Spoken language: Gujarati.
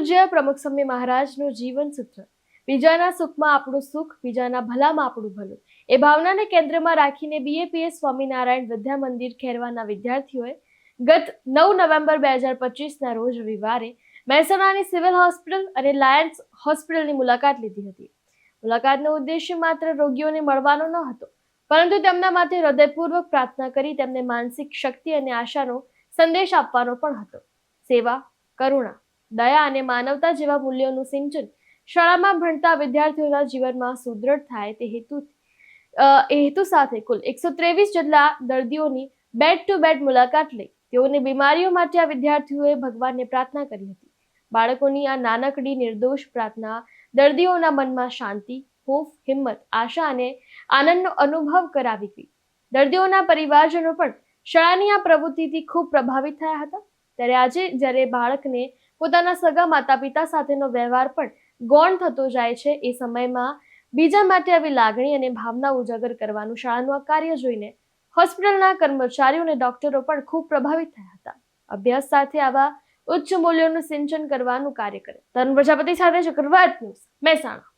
પૂજ્ય પ્રમુખ સ્વામી મહારાજનું જીવન સૂત્ર બીજાના સુખમાં આપણું સુખ, બીજાના ભલામાં આપણું ભલું એ ભાવનાને કેન્દ્રમાં રાખીને BAPS સ્વામિનારાયણ વિદ્યા મંદિર ખેરવાના વિદ્યાર્થીઓએ ગત 9 નવેમ્બર 2025ના રોજ રવિવારે મહેસાણાની સિવિલ હોસ્પિટલ અને લાયન્સ હોસ્પિટલની મુલાકાત લીધી હતી. મુલાકાતનો ઉદ્દેશ્ય માત્ર રોગીઓને મળવાનો ન હતો, પરંતુ તેમના માટે હૃદયપૂર્વક પ્રાર્થના કરી તેમને માનસિક શક્તિ અને આશાનો સંદેશ આપવાનો પણ હતો. સેવા, કરુણા, દયા અને માનવતા જેવા મૂલ્યોનું સિંચન શાળામાં ભણતા વિદ્યાર્થીઓના જીવનમાં સુદૃઢ થાય તે હેતુ સાથે કુલ 123 જેટલા દર્દીઓની બેડ ટુ બેડ મુલાકાત લઈ તેઓની બીમારીઓ માટે આ વિદ્યાર્થીઓએ ભગવાનને પ્રાર્થના કરી હતી. બાળકોની આ નાનકડી નિર્દોષ પ્રાર્થના દર્દીઓના મનમાં શાંતિ, હૂંફ, હિંમત, આશા અને આનંદનો અનુભવ કરાવી ગઈ. દર્દીઓના પરિવારજનો પણ શાળાની આ પ્રવૃત્તિથી ખૂબ પ્રભાવિત થયા હતા. ત્યારે આજે જ્યારે બાળકને પોતાના સગા માતા પિતા સાથેનો વ્યવહાર પણ ગૌણ થતો જાય છે, એ સમયમાં બીજા માટે આવી લાગણી અને ભાવના ઉજાગર કરવાનું શાળાનું આ કાર્ય જોઈને હોસ્પિટલના કર્મચારીઓ અને ડોક્ટરો પણ ખૂબ પ્રભાવિત થયા હતા. અભ્યાસ સાથે આવા ઉચ્ચ મૂલ્યોનું સિંચન કરવાનું કાર્ય કરે. તરુણ પ્રજાપતિ સાથે ચક્રવાત ન્યૂઝ, મહેસાણા.